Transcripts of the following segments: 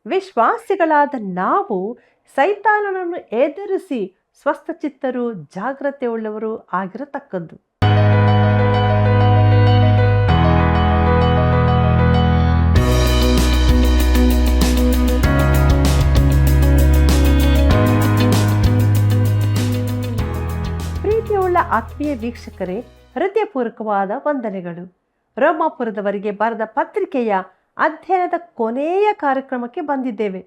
ವಿಶ್ವಾಸಿಗಳಾದ ನಾವು ಸೈತಾನನನ್ನು ಎದುರಿಸಿ ಸ್ವಸ್ಥಚಿತ್ತರು ಜಾಗ್ರತೆಯುಳ್ಳವರು ಆಗಿರತಕ್ಕದ್ದು. ಪ್ರೀತಿಯುಳ್ಳ ಆತ್ಮೀಯ ವೀಕ್ಷಕರೇ, ಹೃದಯಪೂರ್ವಕವಾದ ವಂದನೆಗಳು. ರೋಮಾಪುರದವರಿಗೆ ಬರೆದ ಪತ್ರಿಕೆಯ ಅಧ್ಯಯನದ ಕೊನೆಯ ಕಾರ್ಯಕ್ರಮಕ್ಕೆ ಬಂದಿದ್ದೇವೆ.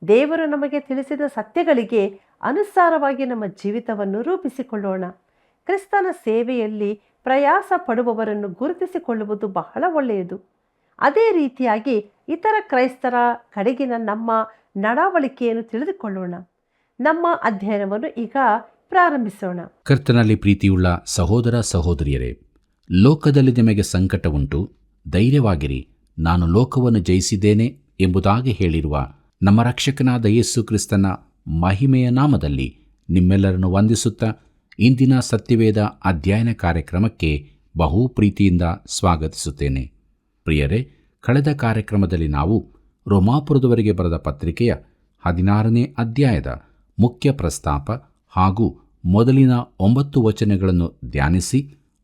ದೇವರು ನಮಗೆ ತಿಳಿಸಿದ ಸತ್ಯಗಳಿಗೆ ಅನುಸಾರವಾಗಿ ನಮ್ಮ ಜೀವಿತವನ್ನು ರೂಪಿಸಿಕೊಳ್ಳೋಣ. ಕ್ರಿಸ್ತನ ಸೇವೆಯಲ್ಲಿ ಪ್ರಯಾಸ ಪಡುವವರನ್ನು ಗುರುತಿಸಿಕೊಳ್ಳುವುದು ಬಹಳ ಒಳ್ಳೆಯದು. ಅದೇ ರೀತಿಯಾಗಿ ಇತರ ಕ್ರೈಸ್ತರ ಕಡೆಗಿನ ನಮ್ಮ ನಡವಳಿಕೆಯನ್ನು ತಿಳಿದುಕೊಳ್ಳೋಣ. ನಮ್ಮ ಅಧ್ಯಯನವನ್ನು ಈಗ ಪ್ರಾರಂಭಿಸೋಣ. ಕರ್ತನಲ್ಲಿ ಪ್ರೀತಿಯುಳ್ಳ ಸಹೋದರ ಸಹೋದರಿಯರೇ, ಲೋಕದಲ್ಲಿ ನಿಮಗೆ ಸಂಕಟ ಉಂಟು, ಧೈರ್ಯವಾಗಿರಿ, ನಾನು ಲೋಕವನ್ನು ಜಯಿಸಿದ್ದೇನೆ ಎಂಬುದಾಗಿ ಹೇಳಿರುವ ನಮ್ಮ ರಕ್ಷಕನಾದ ಯೇಸು ಕ್ರಿಸ್ತನ ಮಹಿಮೆಯ ನಾಮದಲ್ಲಿ ನಿಮ್ಮೆಲ್ಲರನ್ನು ವಂದಿಸುತ್ತಾ ಇಂದಿನ ಸತ್ಯವೇದ ಅಧ್ಯಯನ ಕಾರ್ಯಕ್ರಮಕ್ಕೆ ಬಹು ಪ್ರೀತಿಯಿಂದ ಸ್ವಾಗತಿಸುತ್ತೇನೆ. ಪ್ರಿಯರೇ, ಕಳೆದ ಕಾರ್ಯಕ್ರಮದಲ್ಲಿ ನಾವು ರೋಮಾಪುರದವರಿಗೆ ಬರೆದ ಪತ್ರಿಕೆಯ 16ನೇ ಅಧ್ಯಾಯದ ಮುಖ್ಯ ಪ್ರಸ್ತಾಪ ಹಾಗೂ ಮೊದಲಿನ 9 ವಚನಗಳನ್ನು ಧ್ಯಾನಿಸಿ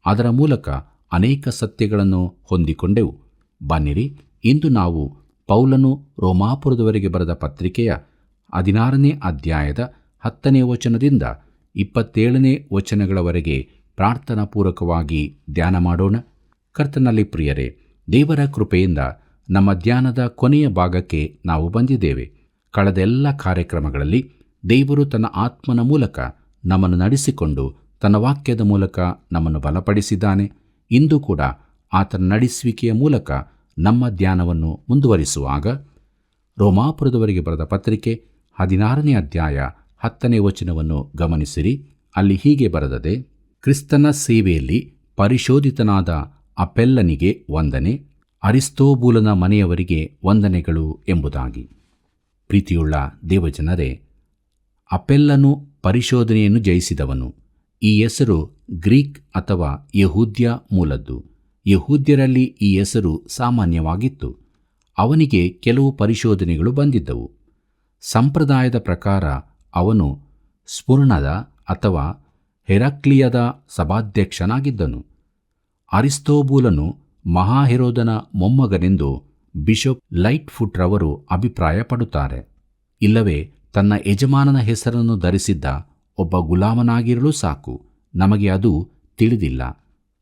ಅದರ ಮೂಲಕ ಅನೇಕ ಸತ್ಯಗಳನ್ನು ಹೊಂದಿಕೊಂಡೆವು. ಬನ್ನಿರಿ, ಇಂದು ನಾವು ಪೌಲನು ರೋಮಾಪುರದವರಿಗೆ ಬರೆದ ಪತ್ರಿಕೆಯ 16ನೇ ಅಧ್ಯಾಯದ 10ನೇ ವಚನದಿಂದ 27ನೇ ವಚನಗಳವರೆಗೆ ಪ್ರಾರ್ಥನಾಪೂರ್ವಕವಾಗಿ ಧ್ಯಾನ ಮಾಡೋಣ. ಕರ್ತನಲ್ಲಿ ಪ್ರಿಯರೇ, ದೇವರ ಕೃಪೆಯಿಂದ ನಮ್ಮ ಧ್ಯಾನದ ಕೊನೆಯ ಭಾಗಕ್ಕೆ ನಾವು ಬಂದಿದ್ದೇವೆ. ಕಳೆದ ಎಲ್ಲ ಕಾರ್ಯಕ್ರಮಗಳಲ್ಲಿ ದೇವರು ತನ್ನ ಆತ್ಮನ ಮೂಲಕ ನಮ್ಮನ್ನು ನಡೆಸಿಕೊಂಡು ತನ್ನ ವಾಕ್ಯದ ಮೂಲಕ ನಮ್ಮನ್ನು ಬಲಪಡಿಸಿದ್ದಾನೆ. ಇಂದು ಕೂಡ ಆತನ ನಡೆಸುವಿಕೆಯ ಮೂಲಕ ನಮ್ಮ ಧ್ಯಾನವನ್ನು ಮುಂದುವರಿಸುವಾಗ ರೋಮಾಪುರದವರಿಗೆ ಬರೆದ ಪತ್ರಿಕೆ 16ನೇ ಅಧ್ಯಾಯ 10ನೇ ವಚನವನ್ನು ಗಮನಿಸಿರಿ. ಅಲ್ಲಿ ಹೀಗೆ ಬರೆದದೆ: ಕ್ರಿಸ್ತನ ಸೇವೆಯಲ್ಲಿ ಪರಿಶೋಧಿತನಾದ ಅಪೆಲ್ಲನಿಗೆ ವಂದನೆ, ಅರಿಸ್ತೋಬೂಲನ ಮನೆಯವರಿಗೆ ವಂದನೆಗಳು ಎಂಬುದಾಗಿ. ಪ್ರೀತಿಯುಳ್ಳ ದೇವಜನರೇ, ಅಪೆಲ್ಲನು ಪರಿಶೋಧನೆಯನ್ನು ಜಯಿಸಿದವನು. ಈ ಹೆಸರು ಗ್ರೀಕ್ ಅಥವಾ ಯಹೂದ್ಯ ಮೂಲದ್ದು. ಯಹೂದ್ಯರಲ್ಲಿ ಈ ಹೆಸರು ಸಾಮಾನ್ಯವಾಗಿತ್ತು. ಅವನಿಗೆ ಕೆಲವು ಪರಿಶೋಧನೆಗಳು ಬಂದಿದ್ದವು. ಸಂಪ್ರದಾಯದ ಪ್ರಕಾರ ಅವನು ಸ್ಮುರ್ಣದ ಅಥವಾ ಹೆರಾಕ್ಲಿಯದ ಸಭಾಧ್ಯಕ್ಷನಾಗಿದ್ದನು. ಅರಿಸ್ತೋಬೂಲನು ಮಹಾಹೆರೋದನ ಮೊಮ್ಮಗನೆಂದು ಬಿಷಪ್ ಲೈಟ್ಫುಟ್ ರವರು ಅಭಿಪ್ರಾಯಪಡುತ್ತಾರೆ. ಇಲ್ಲವೇ ತನ್ನ ಯಜಮಾನನ ಹೆಸರನ್ನು ಧರಿಸಿದ್ದ ಒಬ್ಬ ಗುಲಾಮನಾಗಿರಲು ಸಾಕು. ನಮಗೆ ಅದು ತಿಳಿದಿಲ್ಲ.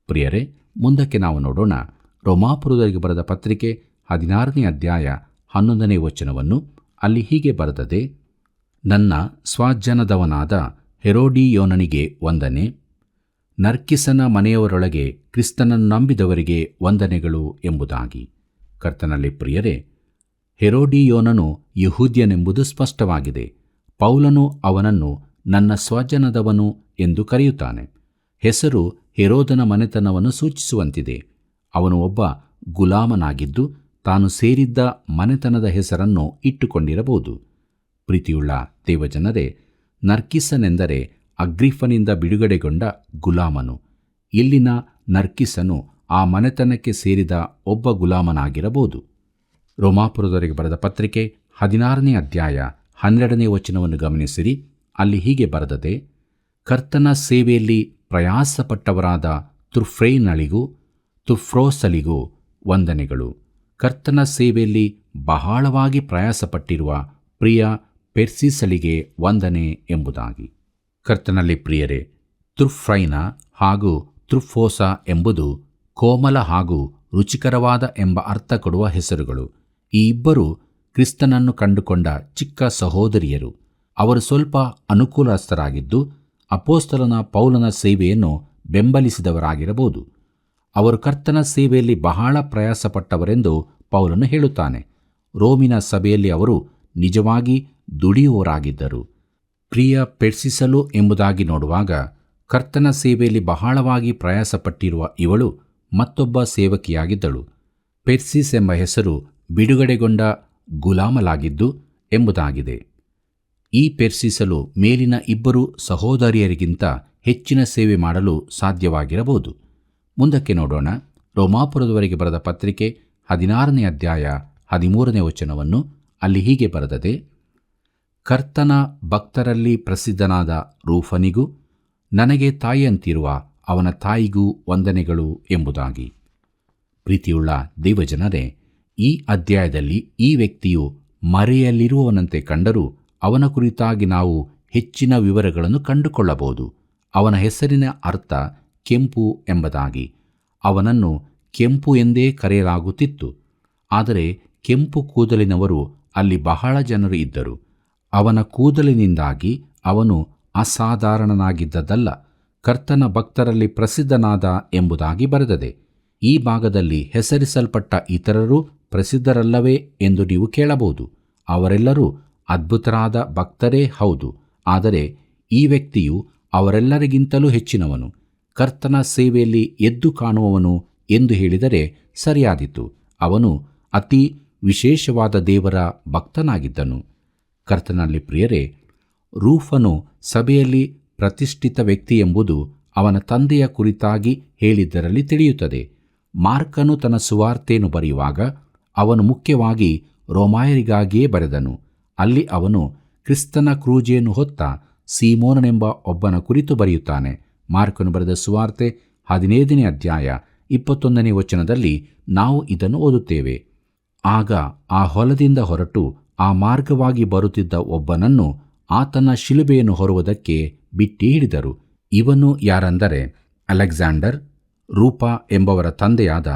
ಪ್ರಿಯರೇ, ಮುಂದಕ್ಕೆ ನಾವು ನೋಡೋಣ. ರೋಮಾಪುರದವರಿಗೆ ಬರೆದ ಪತ್ರಿಕೆ 16ನೇ ಅಧ್ಯಾಯ 11ನೇ ವಚನವನ್ನು. ಅಲ್ಲಿ ಹೀಗೆ ಬರೆದದೆ: ನನ್ನ ಸ್ವಜನದವನಾದ ಹೆರೋಡಿಯೋನನಿಗೆ ವಂದನೆ, ನರ್ಕಿಸನ ಮನೆಯವರೊಳಗೆ ಕ್ರಿಸ್ತನನ್ನು ನಂಬಿದವರಿಗೆ ವಂದನೆಗಳು ಎಂಬುದಾಗಿ. ಕರ್ತನಲ್ಲಿ ಪ್ರಿಯರೇ, ಹೆರೋಡಿಯೋನನು ಯಹೂದ್ಯನೆಂಬುದು ಸ್ಪಷ್ಟವಾಗಿದೆ. ಪೌಲನು ಅವನನ್ನು ನನ್ನ ಸ್ವಜನದವನು ಎಂದು ಕರೆಯುತ್ತಾನೆ. ಹೆಸರು ಹೆರೋದನ ಮನೆತನವನ್ನು ಸೂಚಿಸುವಂತಿದೆ. ಅವನು ಒಬ್ಬ ಗುಲಾಮನಾಗಿದ್ದು ತಾನು ಸೇರಿದ್ದ ಮನೆತನದ ಹೆಸರನ್ನು ಇಟ್ಟುಕೊಂಡಿರಬಹುದು. ಪ್ರೀತಿಯುಳ್ಳ ದೇವಜನರೇ, ನರ್ಕಿಸನೆಂದರೆ ಅಗ್ರಿಫನಿಂದ ಬಿಡುಗಡೆಗೊಂಡ ಗುಲಾಮನು. ಇಲ್ಲಿನ ನರ್ಕಿಸನು ಆ ಮನೆತನಕ್ಕೆ ಸೇರಿದ ಒಬ್ಬ ಗುಲಾಮನಾಗಿರಬಹುದು. ರೋಮಾಪುರದವರಿಗೆ ಬರೆದ ಪತ್ರಿಕೆ 16ನೇ ಅಧ್ಯಾಯ 12ನೇ ವಚನವನ್ನು ಗಮನಿಸಿರಿ. ಅಲ್ಲಿ ಹೀಗೆ ಬರೆದದೆ: ಕರ್ತನ ಸೇವೆಯಲ್ಲಿ ಪ್ರಯಾಸಪಟ್ಟವರಾದ ತುರ್ಫ್ರೈನಳಿಗೂ ತುರ್ಫ್ರೋಸಲಿಗೂ ವಂದನೆಗಳು. ಕರ್ತನ ಸೇವೆಯಲ್ಲಿ ಬಹಳವಾಗಿ ಪ್ರಯಾಸಪಟ್ಟಿರುವ ಪ್ರಿಯ ಪೆರ್ಸಿಸಳಿಗೆ ವಂದನೆ ಎಂಬುದಾಗಿ. ಕರ್ತನಲ್ಲಿ ಪ್ರಿಯರೇ, ತುರ್ಫ್ರೈನ ಹಾಗೂ ತುರ್ಫೋಸ ಎಂಬುದು ಕೋಮಲ ಹಾಗೂ ರುಚಿಕರವಾದ ಎಂಬ ಅರ್ಥ ಕೊಡುವ ಹೆಸರುಗಳು. ಈ ಇಬ್ಬರು ಕ್ರಿಸ್ತನನ್ನು ಕಂಡುಕೊಂಡ ಚಿಕ್ಕ ಸಹೋದರಿಯರು. ಅವರು ಸ್ವಲ್ಪ ಅನುಕೂಲಸ್ಥರಾಗಿದ್ದು ಅಪೊಸ್ತಲನ ಪೌಲನ ಸೇವೆಯನ್ನು ಬೆಂಬಲಿಸಿದವರಾಗಿರಬಹುದು. ಅವರು ಕರ್ತನ ಸೇವೆಯಲ್ಲಿ ಬಹಳ ಪ್ರಯಾಸಪಟ್ಟವರೆಂದು ಪೌಲನು ಹೇಳುತ್ತಾನೆ. ರೋಮಿನ ಸಭೆಯಲ್ಲಿ ಅವರು ನಿಜವಾಗಿ ದುಡಿಯುವವರಾಗಿದ್ದರು. ಪ್ರಿಯ ಪೆರ್ಸಿಸಲು ಎಂಬುದಾಗಿ ನೋಡುವಾಗ ಕರ್ತನ ಸೇವೆಯಲ್ಲಿ ಬಹಳವಾಗಿ ಪ್ರಯಾಸಪಟ್ಟಿರುವ ಇವಳು ಮತ್ತೊಬ್ಬ ಸೇವಕಿಯಾಗಿದ್ದಳು. ಪೆರ್ಸಿಸ್ ಎಂಬ ಹೆಸರು ಬಿಡುಗಡೆಗೊಂಡ ಗುಲಾಮಲಾಗಿದ್ದು ಎಂಬುದಾಗಿದೆ. ಈ ಪೆರ್ಸಿಸಲು ಮೇಲಿನ ಇಬ್ಬರು ಸಹೋದರಿಯರಿಗಿಂತ ಹೆಚ್ಚಿನ ಸೇವೆ ಮಾಡಲು ಸಾಧ್ಯವಾಗಿರಬಹುದು. ಮುಂದಕ್ಕೆ ನೋಡೋಣ. ರೋಮಾಪುರದವರಿಗೆ ಬರೆದ ಪತ್ರಿಕೆ 16ನೇ ಅಧ್ಯಾಯ 13ನೇ ವಚನವನ್ನು. ಅಲ್ಲಿ ಹೀಗೆ ಬರೆದದೆ, ಕರ್ತನ ಭಕ್ತರಲ್ಲಿ ಪ್ರಸಿದ್ಧನಾದ ರೂಫನಿಗೂ ನನಗೆ ತಾಯಿಯಂತಿರುವ ಅವನ ತಾಯಿಗೂ ವಂದನೆಗಳು ಎಂಬುದಾಗಿ. ಪ್ರೀತಿಯುಳ್ಳ ದೇವಜನರೇ, ಈ ಅಧ್ಯಾಯದಲ್ಲಿ ಈ ವ್ಯಕ್ತಿಯು ಮರೆಯಲ್ಲಿರುವವನಂತೆ ಕಂಡರೂ ಅವನ ಕುರಿತಾಗಿ ನಾವು ಹೆಚ್ಚಿನ ವಿವರಗಳನ್ನು ಕಂಡುಕೊಳ್ಳಬಹುದು. ಅವನ ಹೆಸರಿನ ಅರ್ಥ ಕೆಂಪು ಎಂಬುದಾಗಿ. ಅವನನ್ನು ಕೆಂಪು ಎಂದೇ ಕರೆಯಲಾಗುತ್ತಿತ್ತು. ಆದರೆ ಕೆಂಪು ಕೂದಲಿನವರು ಅಲ್ಲಿ ಬಹಳ ಜನರು ಇದ್ದರು. ಅವನ ಕೂದಲಿನಿಂದಾಗಿ ಅವನು ಅಸಾಧಾರಣನಾಗಿದ್ದದಲ್ಲ, ಕರ್ತನ ಭಕ್ತರಲ್ಲಿ ಪ್ರಸಿದ್ಧನಾದ ಎಂಬುದಾಗಿ ಬರೆದದೆ. ಈ ಭಾಗದಲ್ಲಿ ಹೆಸರಿಸಲ್ಪಟ್ಟ ಇತರರು ಪ್ರಸಿದ್ಧರಲ್ಲವೇ ಎಂದು ನೀವು ಕೇಳಬಹುದು. ಅವರೆಲ್ಲರೂ ಅದ್ಭುತರಾದ ಭಕ್ತರೇ ಹೌದು, ಆದರೆ ಈ ವ್ಯಕ್ತಿಯು ಅವರೆಲ್ಲರಿಗಿಂತಲೂ ಹೆಚ್ಚಿನವನು, ಕರ್ತನ ಸೇವೆಯಲ್ಲಿ ಎದ್ದು ಕಾಣುವವನು ಎಂದು ಹೇಳಿದರೆ ಸರಿಯಾದಿತು. ಅವನು ಅತಿ ವಿಶೇಷವಾದ ದೇವರ ಭಕ್ತನಾಗಿದ್ದನು. ಕರ್ತನಲ್ಲಿ ಪ್ರಿಯರೇ, ರೂಫನು ಸಭೆಯಲ್ಲಿ ಪ್ರತಿಷ್ಠಿತ ವ್ಯಕ್ತಿ ಎಂಬುದು ಅವನ ತಂದೆಯ ಕುರಿತಾಗಿ ಹೇಳಿದ್ದರಲ್ಲಿ ತಿಳಿಯುತ್ತದೆ. ಮಾರ್ಕನು ತನ್ನ ಸುವಾರ್ತೆಯನ್ನು ಬರೆಯುವಾಗ ಅವನು ಮುಖ್ಯವಾಗಿ ರೋಮಾಯರಿಗಾಗಿಯೇ ಬರೆದನು. ಅಲ್ಲಿ ಅವನು ಕ್ರಿಸ್ತನ ಕ್ರೂಜೆಯನ್ನು ಹೊತ್ತ ಸೀಮೋನನೆಂಬ ಒಬ್ಬನ ಕುರಿತು ಬರೆಯುತ್ತಾನೆ. ಮಾರ್ಕನು ಬರೆದ ಸುವಾರ್ತೆ 15ನೇ ಅಧ್ಯಾಯ 21ನೇ ವಚನದಲ್ಲಿ ನಾವು ಇದನ್ನು ಓದುತ್ತೇವೆ. ಆಗ ಆ ಹೊಲದಿಂದ ಹೊರಟು ಆ ಮಾರ್ಗವಾಗಿ ಬರುತ್ತಿದ್ದ ಒಬ್ಬನನ್ನು ಆತನ ಶಿಲುಬೆಯನ್ನು ಹೊರುವುದಕ್ಕೆ ಬಿಟ್ಟಿ ಹಿಡಿದರು. ಇವನು ಯಾರೆಂದರೆ ಅಲೆಕ್ಸಾಂಡರ್, ರೂಪ ಎಂಬವರ ತಂದೆಯಾದ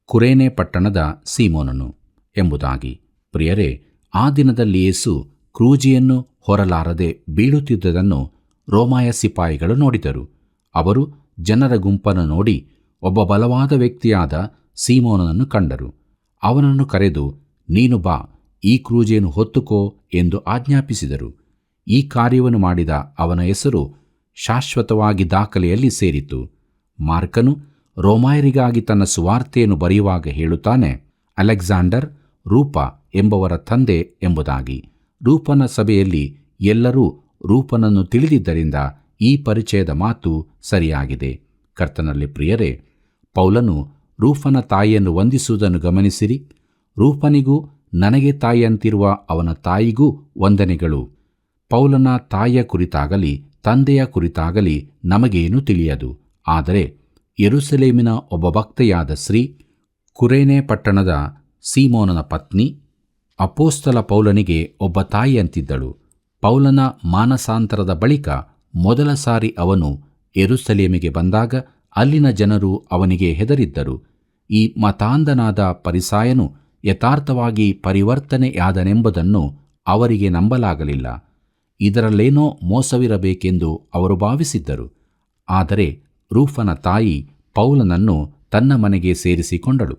ಕುರೇನೆ ಪಟ್ಟಣದ ಸೀಮೋನನು ಎಂಬುದಾಗಿ. ಪ್ರಿಯರೇ, ಆ ದಿನದಲ್ಲಿ ಯೇಸು ಕ್ರೂಜೆಯನ್ನು ಹೊರಲಾರದೆ ಬೀಳುತ್ತಿದ್ದುದನ್ನು ರೋಮಾಯ ಸಿಪಾಯಿಗಳು ನೋಡಿದರು. ಅವರು ಜನರ ಗುಂಪನ್ನು ನೋಡಿ ಒಬ್ಬ ಬಲವಾದ ವ್ಯಕ್ತಿಯಾದ ಸೀಮೋನನನ್ನು ಕಂಡರು. ಅವನನ್ನು ಕರೆದು, ನೀನು ಬಾ, ಈ ಕ್ರೂಜೆಯನ್ನು ಹೊತ್ತುಕೋ ಎಂದು ಆಜ್ಞಾಪಿಸಿದರು. ಈ ಕಾರ್ಯವನ್ನು ಮಾಡಿದ ಅವನ ಹೆಸರು ಶಾಶ್ವತವಾಗಿ ದಾಖಲೆಯಲ್ಲಿ ಸೇರಿತು. ಮಾರ್ಕನು ರೋಮಾಯರಿಗಾಗಿ ತನ್ನ ಸುವಾರ್ತೆಯನ್ನು ಬರೆಯುವಾಗ ಹೇಳುತ್ತಾನೆ, ಅಲೆಕ್ಸಾಂಡರ್, ರೂಪ ಎಂಬವರ ತಂದೆ ಎಂಬುದಾಗಿ. ರೂಪನ ಸಭೆಯಲ್ಲಿ ಎಲ್ಲರೂ ರೂಪನನ್ನು ತಿಳಿದಿದ್ದರಿಂದ ಈ ಪರಿಚಯದ ಮಾತು ಸರಿಯಾಗಿದೆ. ಕರ್ತನಲ್ಲಿ ಪ್ರಿಯರೇ, ಪೌಲನು ರೂಫನ ತಾಯಿಯನ್ನು ವಂದಿಸುವುದನ್ನು ಗಮನಿಸಿರಿ. ರೂಫನಿಗೂ ನನಗೆ ತಾಯಿಯಂತಿರುವ ಅವನ ತಾಯಿಗೂ ವಂದನೆಗಳು. ಪೌಲನ ತಾಯಿಯ ಕುರಿತಾಗಲಿ ತಂದೆಯ ಕುರಿತಾಗಲಿ ನಮಗೇನು ತಿಳಿಯದು. ಆದರೆ ಯೆರೂಸಲೇಮಿನ ಒಬ್ಬ ಭಕ್ತೆಯಾದ ಸ್ತ್ರೀ, ಕುರೇನೆ ಪಟ್ಟಣದ ಸೀಮೋನನ ಪತ್ನಿ, ಅಪೋಸ್ತಲ ಪೌಲನಿಗೆ ಒಬ್ಬ ತಾಯಿಯಂತಿದ್ದಳು. ಪೌಲನ ಮಾನಸಾಂತರದ ಬಳಿಕ ಮೊದಲ ಸಾರಿ ಅವನು ಯೆರೂಸಲೇಮಿಗೆ ಬಂದಾಗ ಅಲ್ಲಿನ ಜನರು ಅವನಿಗೆ ಹೆದರಿದ್ದರು. ಈ ಮತಾಂಧನಾದ ಫರಿಸಾಯನು ಯಥಾರ್ಥವಾಗಿ ಪರಿವರ್ತನೆಯಾದನೆಂಬುದನ್ನು ಅವರಿಗೆ ನಂಬಲಾಗಲಿಲ್ಲ. ಇದರಲ್ಲೇನೋ ಮೋಸವಿರಬೇಕೆಂದು ಅವರು ಭಾವಿಸಿದ್ದರು. ಆದರೆ ರೂಫನ ತಾಯಿ ಪೌಲನನ್ನು ತನ್ನ ಮನೆಗೆ ಸೇರಿಸಿಕೊಂಡಳು.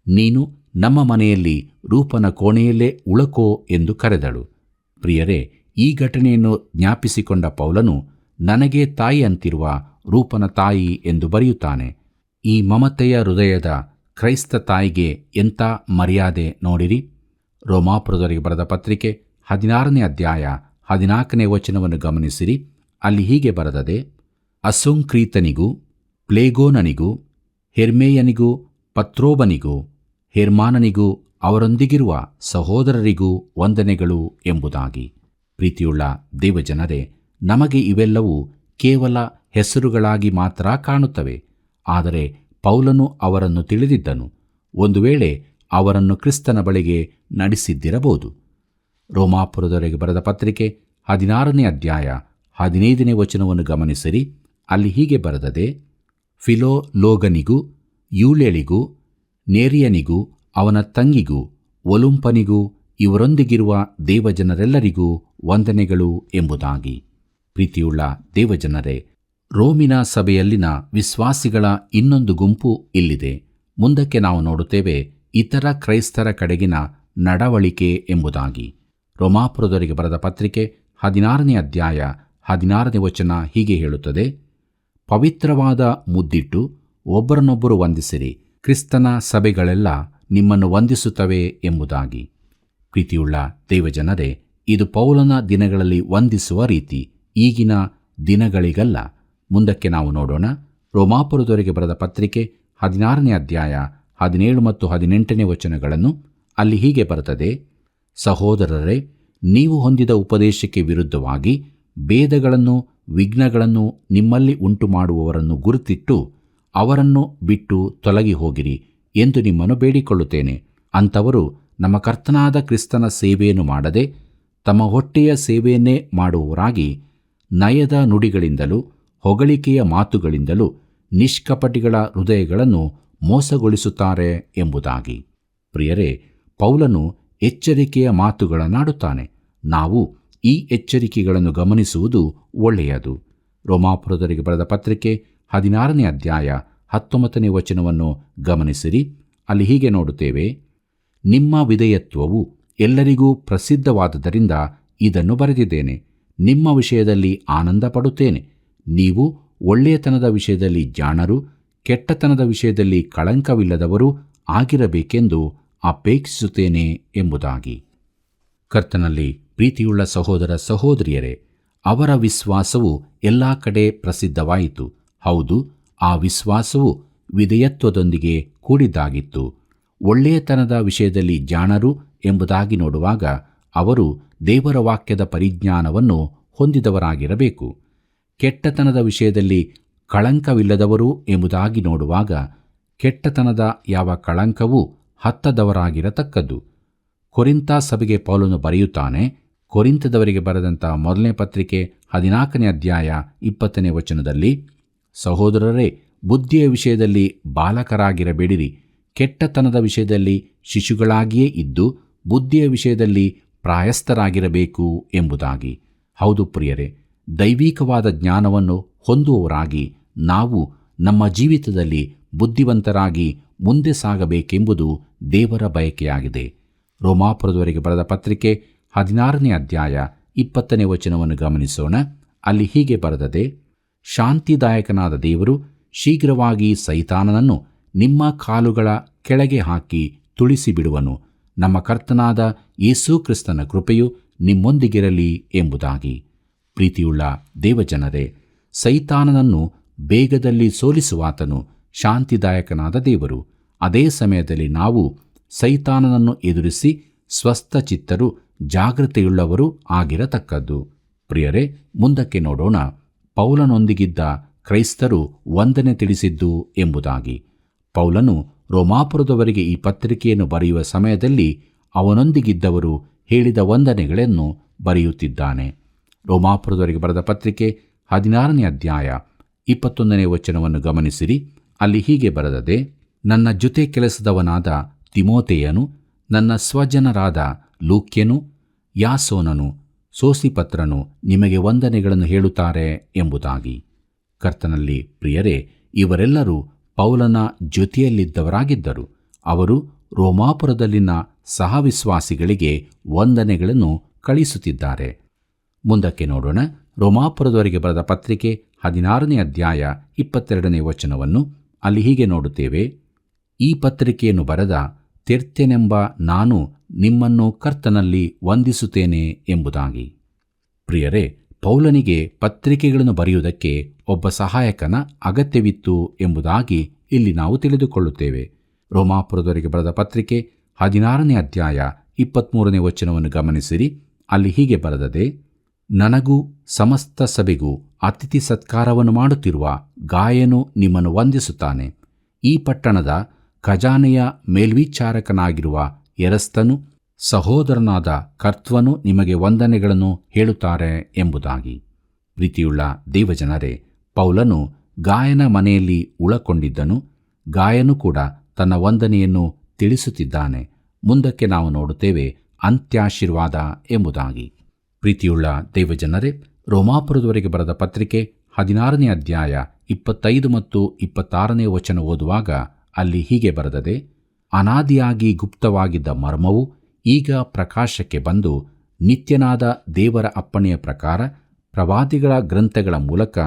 ನೀನು ನಮ್ಮ ಮನೆಯಲ್ಲಿ ರೂಫನ ಕೋಣೆಯಲ್ಲೇ ಉಳಕೋ ಎಂದು ಕರೆದಳು. ಪ್ರಿಯರೇ, ಈ ಘಟನೆಯನ್ನು ಜ್ಞಾಪಿಸಿಕೊಂಡ ಪೌಲನು ನನಗೆ ತಾಯಿ ಅಂತಿರುವ ರೂಫನ ತಾಯಿ ಎಂದು ಬರೆಯುತ್ತಾನೆ. ಈ ಮಮತೆಯ ಹೃದಯದ ಕ್ರೈಸ್ತ ತಾಯಿಗೆ ಎಂಥ ಮರ್ಯಾದೆ ನೋಡಿರಿ. ರೋಮಾಪುರದವರಿಗೆ ಬರೆದ ಪತ್ರಿಕೆ 16ನೇ ಅಧ್ಯಾಯ 14ನೇ ವಚನವನ್ನು ಗಮನಿಸಿರಿ. ಅಲ್ಲಿ ಹೀಗೆ ಬರೆದದೆ, ಅಸುಂಕ್ರೀತನಿಗೂ ಪ್ಲೇಗೋನನಿಗೂ ಹೆರ್ಮೇಯನಿಗೂ ಪತ್ರೋಬನಿಗೂ ಹೆರ್ಮಾನನಿಗೂ ಅವರೊಂದಿಗಿರುವ ಸಹೋದರರಿಗೂ ವಂದನೆಗಳು ಎಂಬುದಾಗಿ. ಪ್ರೀತಿಯುಳ್ಳ ದೇವಜನರೇ, ನಮಗೆ ಇವೆಲ್ಲವೂ ಕೇವಲ ಹೆಸರುಗಳಾಗಿ ಮಾತ್ರ ಕಾಣುತ್ತವೆ. ಆದರೆ ಪೌಲನು ಅವರನ್ನು ತಿಳಿದಿದ್ದನು. ಒಂದು ವೇಳೆ ಅವರನ್ನು ಕ್ರಿಸ್ತನ ಬಳಿಗೆ ನಡೆಸಿದ್ದಿರಬಹುದು. ರೋಮಾಪುರದವರೆಗೆ ಬರೆದ ಪತ್ರಿಕೆ 16ನೇ ಅಧ್ಯಾಯ 15ನೇ ವಚನವನ್ನು ಗಮನಿಸಿರಿ. ಅಲ್ಲಿ ಹೀಗೆ ಬರೆದದೆ, ಫಿಲೋಲೋಗನಿಗೂ ಯೂಳೆಳಿಗೂ ನೇರಿಯನಿಗೂ ಅವನ ತಂಗಿಗೂ ಒಲುಂಪನಿಗೂ ಇವರೊಂದಿಗಿರುವ ದೇವಜನರೆಲ್ಲರಿಗೂ ವಂದನೆಗಳು ಎಂಬುದಾಗಿ. ಪ್ರೀತಿಯುಳ್ಳ ದೇವಜನರೇ, ರೋಮಿನ ಸಭೆಯಲ್ಲಿನ ವಿಶ್ವಾಸಿಗಳ ಇನ್ನೊಂದು ಗುಂಪು ಇಲ್ಲಿದೆ. ಮುಂದಕ್ಕೆ ನಾವು ನೋಡುತ್ತೇವೆ ಇತರ ಕ್ರೈಸ್ತರ ಕಡೆಗಿನ ನಡವಳಿಕೆ ಎಂಬುದಾಗಿ. ರೋಮಾಪುರದವರಿಗೆ ಬರೆದ ಪತ್ರಿಕೆ 16ನೇ ಅಧ್ಯಾಯ 16ನೇ ವಚನ ಹೀಗೆ ಹೇಳುತ್ತದೆ, ಪವಿತ್ರವಾದ ಮುದ್ದಿಟ್ಟು ಒಬ್ಬರನ್ನೊಬ್ಬರು ವಂದಿಸಿರಿ, ಕ್ರಿಸ್ತನ ಸಭೆಗಳೆಲ್ಲ ನಿಮ್ಮನ್ನು ವಂದಿಸುತ್ತವೆ ಎಂಬುದಾಗಿ. ಪ್ರೀತಿಯುಳ್ಳ ದೇವಜನರೇ, ಇದು ಪೌಲನ ದಿನಗಳಲ್ಲಿ ವಂದಿಸುವ ರೀತಿ, ಈಗಿನ ದಿನಗಳಿಗಲ್ಲ. ಮುಂದಕ್ಕೆ ನಾವು ನೋಡೋಣ. ರೋಮಾಪುರದವರಿಗೆ ಬರೆದ ಪತ್ರಿಕೆ 16ನೇ ಅಧ್ಯಾಯ 17 ಮತ್ತು 18ನೇ ವಚನಗಳನ್ನು. ಅಲ್ಲಿ ಹೀಗೆ ಬರುತ್ತದೆ, ಸಹೋದರರೇ, ನೀವು ಹೊಂದಿದ ಉಪದೇಶಕ್ಕೆ ವಿರುದ್ಧವಾಗಿ ಭೇದಗಳನ್ನು, ವಿಘ್ನಗಳನ್ನು ನಿಮ್ಮಲ್ಲಿ ಉಂಟು ಮಾಡುವವರನ್ನು ಗುರುತಿಟ್ಟು ಅವರನ್ನು ಬಿಟ್ಟು ತೊಲಗಿ ಹೋಗಿರಿ ಎಂದು ನಿಮ್ಮನ್ನು ಬೇಡಿಕೊಳ್ಳುತ್ತೇನೆ. ಅಂಥವರು ನಮ್ಮ ಕರ್ತನಾದ ಕ್ರಿಸ್ತನ ಸೇವೆಯನ್ನು ಮಾಡದೆ ತಮ್ಮ ಹೊಟ್ಟೆಯ ಸೇವೆಯನ್ನೇ ಮಾಡುವವರಾಗಿ ನಯದ ನುಡಿಗಳಿಂದಲೂ ಹೊಗಳಿಕೆಯ ಮಾತುಗಳಿಂದಲೂ ನಿಷ್ಕಪಟಿಗಳ ಹೃದಯಗಳನ್ನು ಮೋಸಗೊಳಿಸುತ್ತಾರೆ ಎಂಬುದಾಗಿ. ಪ್ರಿಯರೇ, ಪೌಲನು ಎಚ್ಚರಿಕೆಯ ಮಾತುಗಳನ್ನಾಡುತ್ತಾನೆ. ನಾವು ಈ ಎಚ್ಚರಿಕೆಗಳನ್ನು ಗಮನಿಸುವುದು ಒಳ್ಳೆಯದು. ರೋಮಾಪುರದವರಿಗೆ ಬರೆದ ಪತ್ರಿಕೆ 16ನೇ ಅಧ್ಯಾಯ 19ನೇ ವಚನವನ್ನು ಗಮನಿಸಿರಿ. ಅಲ್ಲಿ ಹೀಗೆ ನೋಡುತ್ತೇವೆ: ನಿಮ್ಮ ವಿಧೇಯತ್ವವು ಎಲ್ಲರಿಗೂ ಪ್ರಸಿದ್ಧವಾದುದರಿಂದ ಇದನ್ನು ಬರೆದಿದ್ದೇನೆ. ನಿಮ್ಮ ವಿಷಯದಲ್ಲಿ ಆನಂದ ಪಡುತ್ತೇನೆ. ನೀವು ಒಳ್ಳೆಯತನದ ವಿಷಯದಲ್ಲಿ ಜಾಣರು, ಕೆಟ್ಟತನದ ವಿಷಯದಲ್ಲಿ ಕಳಂಕವಿಲ್ಲದವರೂ ಆಗಿರಬೇಕೆಂದು ಅಪೇಕ್ಷಿಸುತ್ತೇನೆ ಎಂಬುದಾಗಿ. ಕರ್ತನಲ್ಲಿ ಪ್ರೀತಿಯುಳ್ಳ ಸಹೋದರ ಸಹೋದರಿಯರೇ, ಅವರ ವಿಶ್ವಾಸವು ಎಲ್ಲ ಕಡೆ ಪ್ರಸಿದ್ಧವಾಯಿತು. ಹೌದು, ಆ ವಿಶ್ವಾಸವು ವಿಧೇಯತ್ವದೊಂದಿಗೆ ಕೂಡಿದ್ದಾಗಿತ್ತು. ಒಳ್ಳೆಯತನದ ವಿಷಯದಲ್ಲಿ ಜಾಣರು ಎಂಬುದಾಗಿ ನೋಡುವಾಗ ಅವರು ದೇವರ ವಾಕ್ಯದ ಪರಿಜ್ಞಾನವನ್ನು ಹೊಂದಿದವರಾಗಿರಬೇಕು. ಕೆಟ್ಟತನದ ವಿಷಯದಲ್ಲಿ ಕಳಂಕವಿಲ್ಲದವರು ಎಂಬುದಾಗಿ ನೋಡುವಾಗ ಕೆಟ್ಟತನದ ಯಾವ ಕಳಂಕವೂ ಹತ್ತದವರಾಗಿರತಕ್ಕದ್ದು. ಕೊರಿಂಥ ಸಭೆಗೆ ಪೌಲನು ಬರೆಯುತ್ತಾನೆ. ಕೊರಿಂಥದವರಿಗೆ ಬರೆದಂಥ ಮೊದಲನೇ ಪತ್ರಿಕೆ 14ನೇ ಅಧ್ಯಾಯ 20ನೇ ವಚನದಲ್ಲಿ, ಸಹೋದರರೇ, ಬುದ್ಧಿಯ ವಿಷಯದಲ್ಲಿ ಬಾಲಕರಾಗಿರಬೇಡಿರಿ, ಕೆಟ್ಟತನದ ವಿಷಯದಲ್ಲಿ ಶಿಶುಗಳಾಗಿಯೇ ಇದ್ದು ಬುದ್ಧಿಯ ವಿಷಯದಲ್ಲಿ ಪ್ರಾಯಸ್ಥರಾಗಿರಬೇಕು ಎಂಬುದಾಗಿ. ಹೌದು ಪ್ರಿಯರೇ, ದೈವಿಕವಾದ ಜ್ಞಾನವನ್ನು ಹೊಂದುವವರಾಗಿ ನಾವು ನಮ್ಮ ಜೀವಿತದಲ್ಲಿ ಬುದ್ಧಿವಂತರಾಗಿ ಮುಂದೆ ಸಾಗಬೇಕೆಂಬುದು ದೇವರ ಬಯಕೆಯಾಗಿದೆ. ರೋಮಾಪುರದವರಿಗೆ ಬರೆದ ಪತ್ರಿಕೆ 16ನೇ ಅಧ್ಯಾಯ 20ನೇ ವಚನವನ್ನು ಗಮನಿಸೋಣ. ಅಲ್ಲಿ ಹೀಗೆ ಬರೆದದೆ: ಶಾಂತಿದಾಯಕನಾದ ದೇವರು ಶೀಘ್ರವಾಗಿ ಸೈತಾನನನ್ನು ನಿಮ್ಮ ಕಾಲುಗಳ ಕೆಳಗೆ ಹಾಕಿ ತುಳಿಸಿಬಿಡುವನು. ನಮ್ಮ ಕರ್ತನಾದ ಯೇಸು ಕ್ರಿಸ್ತನ ಕೃಪೆಯು ನಿಮ್ಮೊಂದಿಗಿರಲಿ ಎಂಬುದಾಗಿ. ಪ್ರೀತಿಯುಳ್ಳ ದೇವಜನರೇ, ಸೈತಾನನನ್ನು ಬೇಗದಲ್ಲಿ ಸೋಲಿಸುವಾತನು ಶಾಂತಿದಾಯಕನಾದ ದೇವರು. ಅದೇ ಸಮಯದಲ್ಲಿ ನಾವು ಸೈತಾನನನ್ನು ಎದುರಿಸಿ ಸ್ವಸ್ಥಚಿತ್ತರು, ಜಾಗೃತೆಯುಳ್ಳವರು ಆಗಿರತಕ್ಕದ್ದು. ಪ್ರಿಯರೇ, ಮುಂದಕ್ಕೆ ನೋಡೋಣ. ಪೌಲನೊಂದಿಗಿದ್ದ ಕ್ರೈಸ್ತರು ವಂದನೆ ತಿಳಿಸಿದ್ದು ಎಂಬುದಾಗಿ. ಪೌಲನು ರೋಮಾಪುರದವರಿಗೆ ಈ ಪತ್ರಿಕೆಯನ್ನು ಬರೆಯುವ ಸಮಯದಲ್ಲಿ ಅವನೊಂದಿಗಿದ್ದವರು ಹೇಳಿದ ವಂದನೆಗಳನ್ನು ಬರೆಯುತ್ತಿದ್ದಾನೆ. ರೋಮಾಪುರದವರಿಗೆ ಬರೆದ ಪತ್ರಿಕೆ 16ನೇ ಅಧ್ಯಾಯ 21ನೇ ವಚನವನ್ನು ಗಮನಿಸಿರಿ. ಅಲ್ಲಿ ಹೀಗೆ ಬರೆದದೆ: ನನ್ನ ಜೊತೆ ಕೆಲಸದವನಾದ ತಿಮೋಥೆಯನು, ನನ್ನ ಸ್ವಜನರಾದ ಲೂಕ್ಯನು, ಯಾಸೋನನು, ಸೋಸಿಪತ್ರನು ನಿಮಗೆ ವಂದನೆಗಳನ್ನು ಹೇಳುತ್ತಾರೆ ಎಂಬುದಾಗಿ. ಕರ್ತನಲ್ಲಿ ಪ್ರಿಯರೇ, ಇವರೆಲ್ಲರೂ ಪೌಲನ ಜೊತೆಯಲ್ಲಿದ್ದವರಾಗಿದ್ದರು. ಅವರು ರೋಮಾಪುರದಲ್ಲಿನ ಸಹವಿಶ್ವಾಸಿಗಳಿಗೆ ವಂದನೆಗಳನ್ನು ಕಳಿಸುತ್ತಿದ್ದಾರೆ. ಮುಂದಕ್ಕೆ ನೋಡೋಣ. ರೋಮಾಪುರದವರಿಗೆ ಬರೆದ ಪತ್ರಿಕೆ 16ನೇ ಅಧ್ಯಾಯ 22ನೇ ವಚನವನ್ನು. ಅಲ್ಲಿ ಹೀಗೆ ನೋಡುತ್ತೇವೆ: ಈ ಪತ್ರಿಕೆಯನ್ನು ಬರೆದ ತೆರ್ತೆನೆಂಬ ನಾನು ನಿಮ್ಮನ್ನು ಕರ್ತನಲ್ಲಿ ವಂದಿಸುತ್ತೇನೆ ಎಂಬುದಾಗಿ. ಪ್ರಿಯರೇ, ಪೌಲನಿಗೆ ಪತ್ರಿಕೆಗಳನ್ನು ಬರೆಯುವುದಕ್ಕೆ ಒಬ್ಬ ಸಹಾಯಕನ ಅಗತ್ಯವಿತ್ತು ಎಂಬುದಾಗಿ ಇಲ್ಲಿ ನಾವು ತಿಳಿದುಕೊಳ್ಳುತ್ತೇವೆ. ರೋಮಾಪುರದವರಿಗೆ ಬರೆದ ಪತ್ರಿಕೆ 16ನೇ ಅಧ್ಯಾಯ 23ನೇ ವಚನವನ್ನು ಗಮನಿಸಿರಿ. ಅಲ್ಲಿ ಹೀಗೆ ಬರೆದದೆ: ನನಗೂ ಸಮಸ್ತ ಸಭೆಗೂ ಅತಿಥಿ ಸತ್ಕಾರವನ್ನು ಮಾಡುತ್ತಿರುವ ಗಾಯನು ನಿಮ್ಮನ್ನು ವಂದಿಸುತ್ತಾನೆ. ಈ ಪಟ್ಟಣದ ಖಜಾನೆಯ ಮೇಲ್ವಿಚಾರಕನಾಗಿರುವ ಎರಸ್ತನು, ಸಹೋದರನಾದ ಕರ್ತ್ವನು ನಿಮಗೆ ವಂದನೆಗಳನ್ನು ಹೇಳುತ್ತಾರೆ ಎಂಬುದಾಗಿ. ಪ್ರೀತಿಯುಳ್ಳ ದೇವಜನರೇ, ಪೌಲನು ಗಾಯನ ಮನೆಯಲ್ಲಿ ಉಳಕೊಂಡಿದ್ದನು. ಗಾಯನು ಕೂಡ ತನ್ನ ವಂದನೆಯನ್ನು ತಿಳಿಸುತ್ತಿದ್ದಾನೆ. ಮುಂದಕ್ಕೆ ನಾವು ನೋಡುತ್ತೇವೆ ಅಂತ್ಯಾಶೀರ್ವಾದ ಎಂಬುದಾಗಿ. ಪ್ರೀತಿಯುಳ್ಳ ದೇವಜನರೇ, ರೋಮಾಪುರದವರಿಗೆ ಬರೆದ ಪತ್ರಿಕೆ 16ನೇ ಅಧ್ಯಾಯ 25 ಮತ್ತು 26ನೇ ವಚನ ಓದುವಾಗ ಅಲ್ಲಿ ಹೀಗೆ ಬರೆದದೆ: ಅನಾದಿಯಾಗಿ ಗುಪ್ತವಾಗಿದ್ದ ಮರ್ಮವು ಈಗ ಪ್ರಕಾಶಕ್ಕೆ ಬಂದು ನಿತ್ಯನಾದ ದೇವರ ಅಪ್ಪಣೆಯ ಪ್ರಕಾರ ಪ್ರವಾದಿಗಳ ಗ್ರಂಥಗಳ ಮೂಲಕ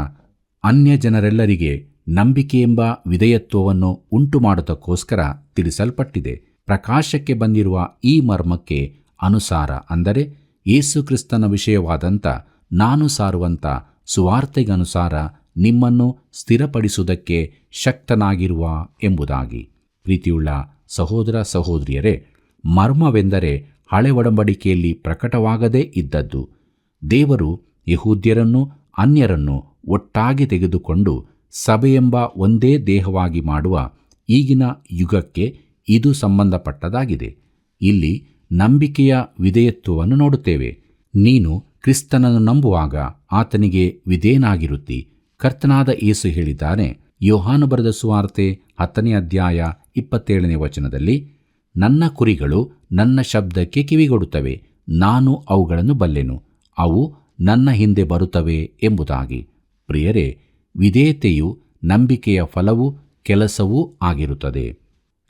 ಅನ್ಯ ಜನರೆಲ್ಲರಿಗೆ ನಂಬಿಕೆಯೆಂಬ ವಿಧೇಯತ್ವವನ್ನು ಉಂಟುಮಾಡುವುದಕ್ಕೋಸ್ಕರ ತಿಳಿಸಲ್ಪಟ್ಟಿದೆ. ಪ್ರಕಾಶಕ್ಕೆ ಬಂದಿರುವ ಈ ಮರ್ಮಕ್ಕೆ ಅನುಸಾರ, ಅಂದರೆ ಯೇಸು ಕ್ರಿಸ್ತನ ವಿಷಯವಾದಂಥ ನಾನು ಸಾರುವಂಥ ಸುವಾರ್ತೆಗನುಸಾರ ನಿಮ್ಮನ್ನು ಸ್ಥಿರಪಡಿಸುವುದಕ್ಕೆ ಶಕ್ತನಾಗಿರುವ ಎಂಬುದಾಗಿ. ಪ್ರೀತಿಯುಳ್ಳ ಸಹೋದರ ಸಹೋದರಿಯರೇ, ಮರ್ಮವೆಂದರೆ ಹಳೆ ಒಡಂಬಡಿಕೆಯಲ್ಲಿ ಪ್ರಕಟವಾಗದೇ ಇದ್ದದ್ದು. ದೇವರು ಯಹೂದ್ಯರನ್ನು ಅನ್ಯರನ್ನು ಒಟ್ಟಾಗಿ ತೆಗೆದುಕೊಂಡು ಸಭೆಯೆಂಬ ಒಂದೇ ದೇಹವಾಗಿ ಮಾಡುವ ಈಗಿನ ಯುಗಕ್ಕೆ ಇದು ಸಂಬಂಧಪಟ್ಟದಾಗಿದೆ. ಇಲ್ಲಿ ನಂಬಿಕೆಯ ವಿಧೇಯತ್ವವನ್ನು ನೋಡುತ್ತೇವೆ. ನೀನು ಕ್ರಿಸ್ತನನ್ನು ನಂಬುವಾಗ ಆತನಿಗೆ ವಿಧೇಯನಾಗಿರುತ್ತಿ. ಕರ್ತನಾದ ಯೇಸು ಹೇಳಿದ್ದಾನೆ, ಯೋಹಾನ ಬರೆದ ಸುವಾರ್ತೆ 10ನೇ ಅಧ್ಯಾಯ 27ನೇ ವಚನದಲ್ಲಿ, ನನ್ನ ಕುರಿಗಳು ನನ್ನ ಶಬ್ದಕ್ಕೆ ಕಿವಿಗೊಡುತ್ತವೆ, ನಾನು ಅವುಗಳನ್ನು ಬಲ್ಲೆನು, ಅವು ನನ್ನ ಹಿಂದೆ ಬರುತ್ತವೆ ಎಂಬುದಾಗಿ. ಪ್ರಿಯರೇ, ವಿಧೇಯತೆಯು ನಂಬಿಕೆಯ ಫಲವೂ ಕೆಲಸವೂ ಆಗಿರುತ್ತದೆ.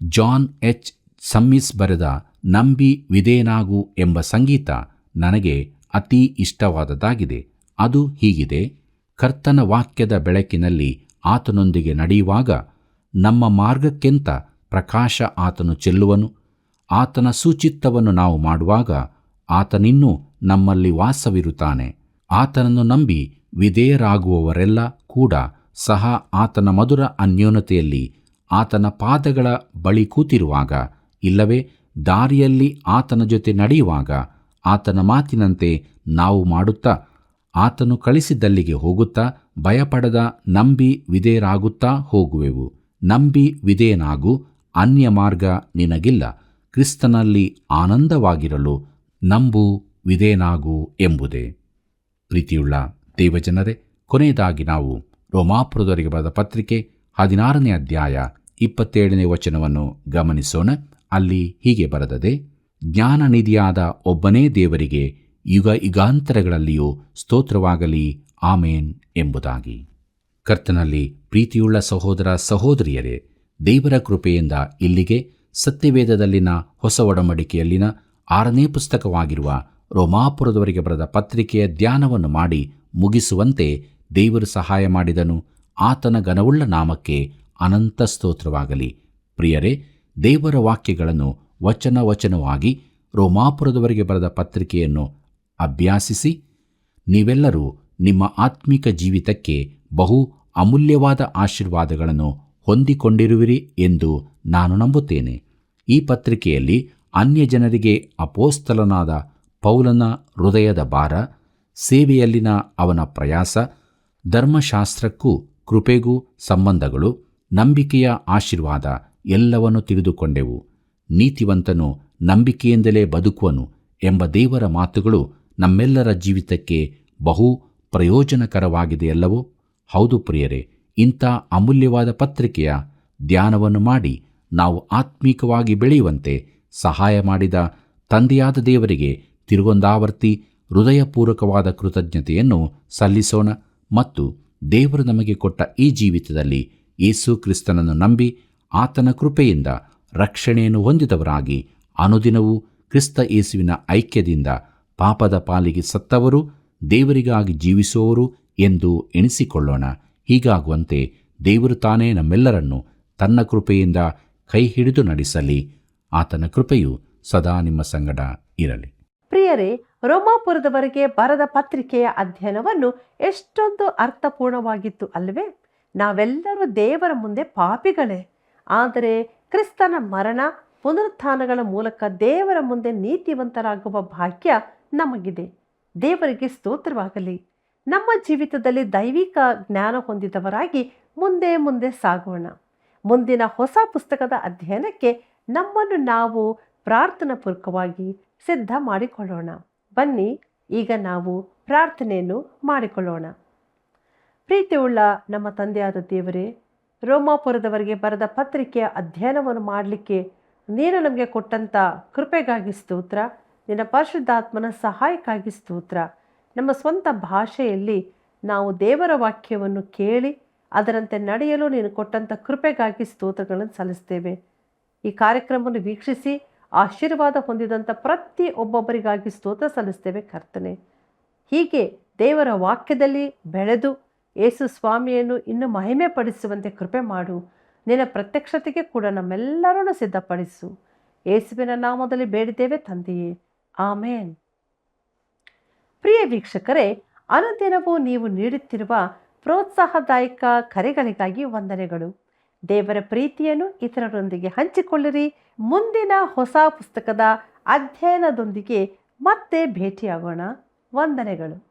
ಜಾನ್ ಎಚ್ ಸಮ್ಮಿಸ್ ಬರೆದ ನಂಬಿ ವಿಧೇಯನಾಗು ಎಂಬ ಸಂಗೀತ ನನಗೆ ಅತಿ ಇಷ್ಟವಾದದ್ದಾಗಿದೆ. ಅದು ಹೀಗಿದೆ: ಕರ್ತನ ವಾಕ್ಯದ ಬೆಳಕಿನಲ್ಲಿ ಆತನೊಂದಿಗೆ ನಡೆಯುವಾಗ ನಮ್ಮ ಮಾರ್ಗಕ್ಕೆಂತ ಪ್ರಕಾಶ ಆತನು ಚೆಲ್ಲುವನು. ಆತನ ಸುಚಿತ್ತವನ್ನು ನಾವು ಮಾಡುವಾಗ ಆತನಿನ್ನೂ ನಮ್ಮಲ್ಲಿ ವಾಸವಿರುತ್ತಾನೆ. ಆತನನ್ನು ನಂಬಿ ವಿಧೇಯರಾಗುವವರೆಲ್ಲ ಕೂಡ ಸಹ ಆತನ ಮಧುರ ಅನ್ಯೋನ್ಯತೆಯಲ್ಲಿ ಆತನ ಪಾದಗಳ ಬಳಿ ಕೂತಿರುವಾಗ, ಇಲ್ಲವೇ ದಾರಿಯಲ್ಲಿ ಆತನ ಜೊತೆ ನಡೆಯುವಾಗ ಆತನ ಮಾತಿನಂತೆ ನಾವು ಮಾಡುತ್ತಾ, ಆತನು ಕಳಿಸಿದಲ್ಲಿಗೆ ಹೋಗುತ್ತಾ, ಭಯಪಡದ ನಂಬಿ ವಿಧೇಯರಾಗುತ್ತಾ ಹೋಗುವೆವು. ನಂಬಿ ವಿಧೇಯನಾಗು, ಅನ್ಯ ಮಾರ್ಗ ನಿನಗಿಲ್ಲ. ಕ್ರಿಸ್ತನಲ್ಲಿ ಆನಂದವಾಗಿರಲು ನಂಬು, ವಿಧೇಯನಾಗು ಎಂಬುದೇ. ಪ್ರೀತಿಯುಳ್ಳ ದೇವಜನರೇ, ಕೊನೆಯದಾಗಿ ನಾವು ರೋಮಾಪುರದವರಿಗೆ ಬರೆದ ಪತ್ರಿಕೆ 16ನೇ ಅಧ್ಯಾಯ 27ನೇ ವಚನವನ್ನು ಗಮನಿಸೋಣ. ಅಲ್ಲಿ ಹೀಗೆ ಬರೆದದೆ: ಜ್ಞಾನನಿಧಿಯಾದ ಒಬ್ಬನೇ ದೇವರಿಗೆ ಯುಗ ಯುಗಾಂತರಗಳಲ್ಲಿಯೂ ಸ್ತೋತ್ರವಾಗಲಿ, ಆಮೇನ್ ಎಂಬುದಾಗಿ. ಕರ್ತನಲ್ಲಿ ಪ್ರೀತಿಯುಳ್ಳ ಸಹೋದರ ಸಹೋದರಿಯರೇ, ದೇವರ ಕೃಪೆಯಿಂದ ಇಲ್ಲಿಗೆ ಸತ್ಯವೇದದಲ್ಲಿನ ಹೊಸ ಒಡಂಬಡಿಕೆಯಲ್ಲಿನ 6ನೇ ಪುಸ್ತಕವಾಗಿರುವ ರೋಮಾಪುರದವರಿಗೆ ಬರೆದ ಪತ್ರಿಕೆಯ ಧ್ಯಾನವನ್ನು ಮಾಡಿ ಮುಗಿಸುವಂತೆ ದೇವರು ಸಹಾಯ ಮಾಡಿದನು. ಆತನ ಘನವುಳ್ಳ ನಾಮಕ್ಕೆ ಅನಂತ ಸ್ತೋತ್ರವಾಗಲಿ. ಪ್ರಿಯರೇ, ದೇವರ ವಾಕ್ಯಗಳನ್ನು ವಚನವಾಗಿ ರೋಮಾಪುರದವರಿಗೆ ಬರೆದ ಪತ್ರಿಕೆಯನ್ನು ಅಭ್ಯಾಸಿಸಿ ನೀವೆಲ್ಲರೂ ನಿಮ್ಮ ಆತ್ಮಿಕ ಜೀವಿತಕ್ಕೆ ಬಹು ಅಮೂಲ್ಯವಾದ ಆಶೀರ್ವಾದಗಳನ್ನು ಹೊಂದಿಕೊಂಡಿರುವಿರಿ ಎಂದು ನಾನು ನಂಬುತ್ತೇನೆ. ಈ ಪತ್ರಿಕೆಯಲ್ಲಿ ಅನ್ಯ ಜನರಿಗೆ ಅಪೋಸ್ತಲನಾದ ಪೌಲನ ಹೃದಯದ ಭಾರ, ಸೇವೆಯಲ್ಲಿನ ಅವನ ಪ್ರಯಾಸ, ಧರ್ಮಶಾಸ್ತ್ರಕ್ಕೂ ಕೃಪೆಗೂ ಸಂಬಂಧಗಳು, ನಂಬಿಕೆಯ ಆಶೀರ್ವಾದ ಎಲ್ಲವನ್ನು ತಿಳಿದುಕೊಂಡೆವು. ನೀತಿವಂತನು ನಂಬಿಕೆಯಿಂದಲೇ ಬದುಕುವನು ಎಂಬ ದೇವರ ಮಾತುಗಳು ನಮ್ಮೆಲ್ಲರ ಜೀವಿತಕ್ಕೆ ಬಹು ಪ್ರಯೋಜನಕರವಾಗಿದೆಯಲ್ಲವೋ? ಹೌದು ಪ್ರಿಯರೇ, ಇಂಥ ಅಮೂಲ್ಯವಾದ ಪತ್ರಿಕೆಯ ಧ್ಯಾನವನ್ನು ಮಾಡಿ ನಾವು ಆತ್ಮೀಕವಾಗಿ ಬೆಳೆಯುವಂತೆ ಸಹಾಯ ಮಾಡಿದ ತಂದೆಯಾದ ದೇವರಿಗೆ ತಿರುಗೊಂದಾವರ್ತಿ ಹೃದಯಪೂರ್ವಕವಾದ ಕೃತಜ್ಞತೆಯನ್ನು ಸಲ್ಲಿಸೋಣ. ಮತ್ತು ದೇವರು ನಮಗೆ ಕೊಟ್ಟ ಈ ಜೀವಿತದಲ್ಲಿ ಯೇಸು ಕ್ರಿಸ್ತನನ್ನು ನಂಬಿ ಆತನ ಕೃಪೆಯಿಂದ ರಕ್ಷಣೆಯನ್ನು ಹೊಂದಿದವರಾಗಿ ಅನುದಿನವೂ ಕ್ರಿಸ್ತ ಯೇಸುವಿನ ಐಕ್ಯದಿಂದ ಪಾಪದ ಪಾಲಿಗೆ ಸತ್ತವರು, ದೇವರಿಗಾಗಿ ಜೀವಿಸುವವರು ಎಂದು ಎಣಿಸಿಕೊಳ್ಳೋಣ. ಹೀಗಾಗುವಂತೆ ದೇವರು ತಾನೇ ನಮ್ಮೆಲ್ಲರನ್ನು ತನ್ನ ಕೃಪೆಯಿಂದ ಕೈ ಹಿಡಿದು ನಡೆಸಲಿ. ಆತನ ಕೃಪೆಯು ಸದಾ ನಿಮ್ಮ ಸಂಗಡ ಇರಲಿ. ಪ್ರಿಯರೇ, ರೋಮಾಪುರದವರೆಗೆ ಬರೆದ ಪತ್ರಿಕೆಯ ಅಧ್ಯಯನವನ್ನು ಎಷ್ಟೊಂದು ಅರ್ಥಪೂರ್ಣವಾಗಿತ್ತು ಅಲ್ಲವೇ? ನಾವೆಲ್ಲರೂ ದೇವರ ಮುಂದೆ ಪಾಪಿಗಳೇ, ಆದರೆ ಕ್ರಿಸ್ತನ ಮರಣ ಪುನರುತ್ಥಾನಗಳ ಮೂಲಕ ದೇವರ ಮುಂದೆ ನೀತಿವಂತರಾಗುವ ಭಾಗ್ಯ ನಮಗಿದೆ. ದೇವರಿಗೆ ಸ್ತೋತ್ರವಾಗಲಿ. ನಮ್ಮ ಜೀವಿತದಲ್ಲಿ ದೈವಿಕ ಜ್ಞಾನ ಹೊಂದಿದವರಾಗಿ ಮುಂದೆ ಮುಂದೆ ಸಾಗೋಣ. ಮುಂದಿನ ಹೊಸ ಪುಸ್ತಕದ ಅಧ್ಯಯನಕ್ಕೆ ನಮ್ಮನ್ನು ನಾವು ಪ್ರಾರ್ಥನಾಪೂರ್ವಕವಾಗಿ ಸಿದ್ಧ ಮಾಡಿಕೊಳ್ಳೋಣ. ಬನ್ನಿ, ಈಗ ನಾವು ಪ್ರಾರ್ಥನೆಯನ್ನು ಮಾಡಿಕೊಳ್ಳೋಣ. ಪ್ರೀತಿಯುಳ್ಳ ನಮ್ಮ ತಂದೆಯಾದ ದೇವರೇ, ರೋಮಾಪುರದವರೆಗೆ ಬರೆದ ಪತ್ರಿಕೆಯ ಅಧ್ಯಯನವನ್ನು ಮಾಡಲಿಕ್ಕೆ ನೀನು ನಮಗೆ ಕೊಟ್ಟಂಥ ಕೃಪೆಗಾಗಿ ಸ್ತೋತ್ರ. ನಿನ್ನ ಪರಿಶುದ್ಧಾತ್ಮನ ಸಹಾಯಕ್ಕಾಗಿ ಸ್ತೋತ್ರ. ನಮ್ಮ ಸ್ವಂತ ಭಾಷೆಯಲ್ಲಿ ನಾವು ದೇವರ ವಾಕ್ಯವನ್ನು ಕೇಳಿ ಅದರಂತೆ ನಡೆಯಲು ನೀನು ಕೊಟ್ಟಂಥ ಕೃಪೆಗಾಗಿ ಸ್ತೋತ್ರಗಳನ್ನು ಸಲ್ಲಿಸ್ತೇವೆ. ಈ ಕಾರ್ಯಕ್ರಮವನ್ನು ವೀಕ್ಷಿಸಿ ಆಶೀರ್ವಾದ ಹೊಂದಿದಂಥ ಪ್ರತಿ ಒಬ್ಬೊಬ್ಬರಿಗಾಗಿ ಸ್ತೋತ್ರ ಸಲ್ಲಿಸ್ತೇವೆ ಕರ್ತನೆ. ಹೀಗೆ ದೇವರ ವಾಕ್ಯದಲ್ಲಿ ಬೆಳೆದು ಯೇಸು ಸ್ವಾಮಿಯನ್ನು ಇನ್ನೂ ಮಹಿಮೆ ಪಡಿಸುವಂತೆ ಕೃಪೆ ಮಾಡು. ನಿನ್ನ ಪ್ರತ್ಯಕ್ಷತೆಗೆ ಕೂಡ ನಮ್ಮೆಲ್ಲರನ್ನು ಸಿದ್ಧಪಡಿಸು. ಯೇಸುವಿನ ನಾಮದಲ್ಲಿ ಬೇಡಿದ್ದೇವೆ ತಂದೆಯೇ, ಆಮೇನ್. ಪ್ರಿಯ ವೀಕ್ಷಕರೇ, ಅನುದಿನವೂ ನೀವು ನೀಡುತ್ತಿರುವ ಪ್ರೋತ್ಸಾಹದಾಯಕ ಕರೆಗಳಿಗಾಗಿ ವಂದನೆಗಳು. ದೇವರ ಪ್ರೀತಿಯನ್ನು ಇತರರೊಂದಿಗೆ ಹಂಚಿಕೊಳ್ಳಿರಿ. ಮುಂದಿನ ಹೊಸ ಪುಸ್ತಕದ ಅಧ್ಯಯನದೊಂದಿಗೆ ಮತ್ತೆ ಭೇಟಿಯಾಗೋಣ. ವಂದನೆಗಳು.